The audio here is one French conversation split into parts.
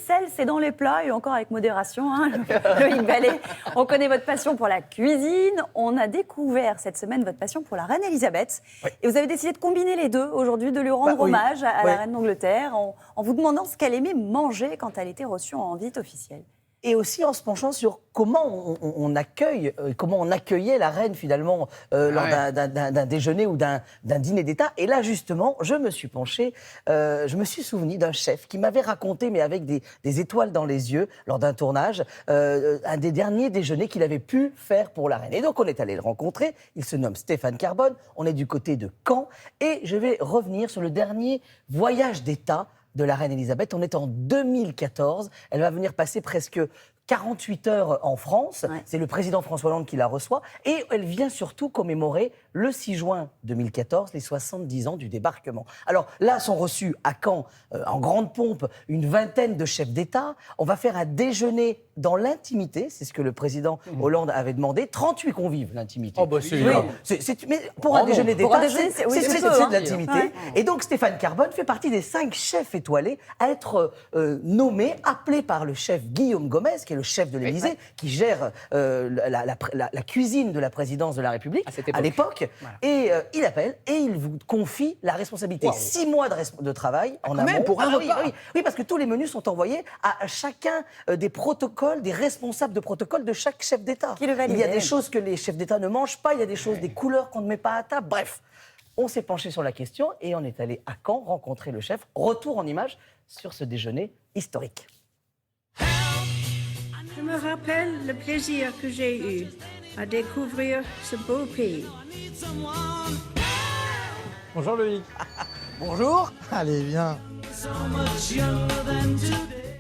sel, c'est dans les plats et encore avec modération. Hein, Loïc Ballet, on connaît votre passion pour la cuisine. On a découvert cette semaine votre passion pour la reine Elisabeth. Oui. Et vous avez décidé de combiner les deux aujourd'hui, de lui rendre hommage à la reine d'Angleterre en vous demandant ce qu'elle aimait manger quand elle était reçue en visite officielle. Et aussi en se penchant sur comment on accueille, comment on accueillait la reine finalement lors d'un déjeuner ou d'un dîner d'État. Et là justement, je me suis penché, je me suis souvenu d'un chef qui m'avait raconté, mais avec des étoiles dans les yeux, lors d'un tournage, un des derniers déjeuners qu'il avait pu faire pour la reine. Et donc on est allé le rencontrer, il se nomme Stéphane Carbone, on est du côté de Caen, et je vais revenir sur le dernier voyage d'État de la reine Elisabeth. On est en 2014. Elle va venir passer presque 48 heures en France. Ouais. C'est le président François Hollande qui la reçoit. Et elle vient surtout commémorer le 6 juin 2014, les 70 ans du débarquement. Alors là, sont reçus à Caen, en grande pompe, une vingtaine de chefs d'État. On va faire un déjeuner dans l'intimité. C'est ce que le président Hollande avait demandé. 38 convives, l'intimité. Oh bah c'est... Oui. Mais pour un déjeuner d'État, c'est de l'intimité. Ouais. Et donc Stéphane Carbone fait partie des 5 chefs étoilés à être nommés, appelés par le chef Guillaume Gomez, qui est le chef de l'Élysée, qui gère la cuisine de la présidence de la République à l'époque. Voilà. Et il appelle et il vous confie la responsabilité. Wow. 6 mois de travail en amont. Pour un repas. Oui, parce que tous les menus sont envoyés à chacun des protocoles, des responsables de protocole de chaque chef d'État. Il y a des choses que les chefs d'État ne mangent pas, il y a des choses, des couleurs qu'on ne met pas à table. Bref, on s'est penché sur la question et on est allé à Caen rencontrer le chef. Retour en image sur ce déjeuner historique. Je me rappelle le plaisir que j'ai eu à découvrir ce beau pays. Bonjour Loïc. Bonjour. Allez, viens.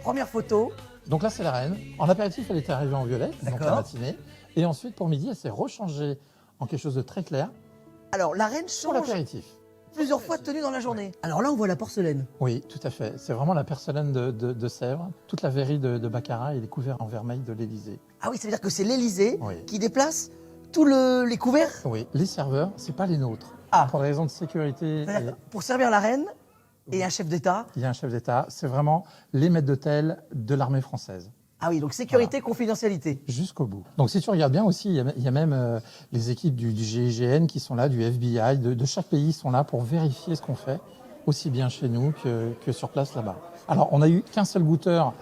Première photo. Donc là, c'est la reine. En apéritif, elle était arrivée en violette, donc la matinée. Et ensuite, pour midi, elle s'est rechangée en quelque chose de très clair. Alors, la reine change pour l'apéritif. Plusieurs fois de tenue dans la journée. Alors là, on voit la porcelaine. Oui, tout à fait. C'est vraiment la porcelaine de Sèvres. Toute la verrerie de baccarat et les couverts en vermeil de l'Élysée. Ah oui, ça veut dire que c'est l'Élysée qui déplace tous les couverts. Oui, les serveurs, c'est pas les nôtres. Pour des raisons de sécurité. Pour servir la reine et un chef d'État. Il y a un chef d'État. C'est vraiment les maîtres d'hôtel de l'armée française. Ah oui, donc sécurité, confidentialité. Jusqu'au bout. Donc si tu regardes bien aussi, il y a même les équipes du GIGN qui sont là, du FBI, de chaque pays sont là pour vérifier ce qu'on fait, aussi bien chez nous que sur place là-bas. Alors on n'a eu qu'un seul goûteur,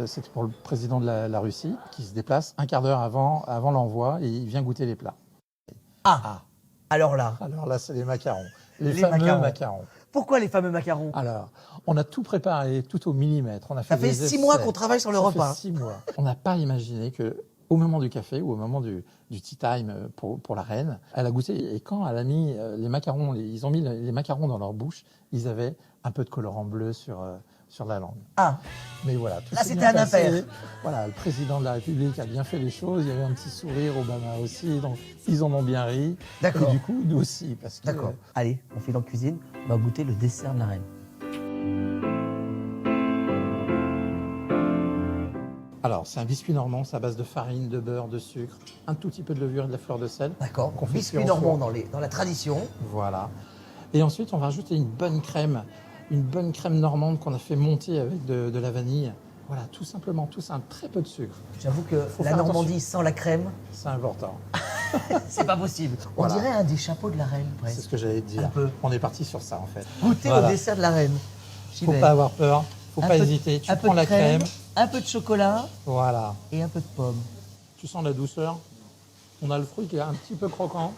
c'était pour le président de la Russie, qui se déplace un quart d'heure avant l'envoi et il vient goûter les plats. Alors là, c'est les macarons. Les fameux macarons. Pourquoi les fameux macarons? Alors, on a tout préparé, tout au millimètre. On a fait ça fait 6 mois qu'on travaille sur le repas. Ça fait 6 mois. On n'a pas imaginé qu'au moment du café ou au moment du tea time pour la reine, elle a goûté. Et quand elle a mis les macarons, ils ont mis les macarons dans leur bouche, ils avaient un peu de colorant bleu sur la langue. Mais voilà. Tout là, c'était un impair. Voilà, le président de la République a bien fait les choses. Il y avait un petit sourire, Obama aussi. Donc, ils en ont bien ri. D'accord. Et du coup, nous aussi. D'accord. Allez, on fait dans la cuisine. On va goûter le dessert de la reine. Alors, c'est un biscuit normand, c'est à base de farine, de beurre, de sucre, un tout petit peu de levure et de la fleur de sel. D'accord. Biscuit normand dans la tradition. Voilà. Et ensuite, on va rajouter une bonne crème normande qu'on a fait monter avec de la vanille. Voilà, tout simplement, tout ça, un très peu de sucre. J'avoue que la Normandie sans la crème, c'est important. C'est pas possible. Voilà. On dirait un des chapeaux de la reine, presque. C'est ce que j'allais te dire. On est parti sur ça, en fait. Goûter au dessert de la reine. Faut pas avoir peur, faut pas hésiter. Tu prends la crème, un peu de chocolat, voilà, et un peu de pomme. Tu sens la douceur. On a le fruit qui est un petit peu croquant,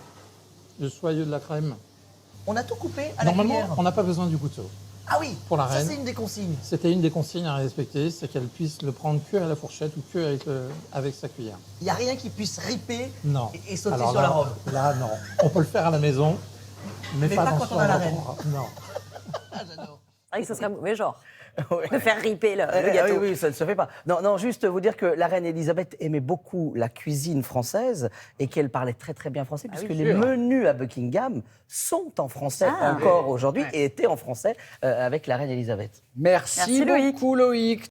le soyeux de la crème. On a tout coupé à la cuillère. Normalement, on n'a pas besoin du couteau. Ah oui, pour la reine. Ça c'est une des consignes. C'était une des consignes à respecter, c'est qu'elle puisse le prendre que à la fourchette ou que avec sa cuillère. Il n'y a rien qui puisse riper et sauter alors sur la robe. Là, non. On peut le faire à la maison, mais pas quand on a la reine. Non. J'adore. Ce serait mauvais genre. De faire riper le gâteau. Oui, ça ne se fait pas. Non, juste vous dire que la reine Elisabeth aimait beaucoup la cuisine française et qu'elle parlait très très bien français, puisque les menus à Buckingham sont en français encore aujourd'hui et étaient en français avec la reine Elisabeth. Merci beaucoup Loïc.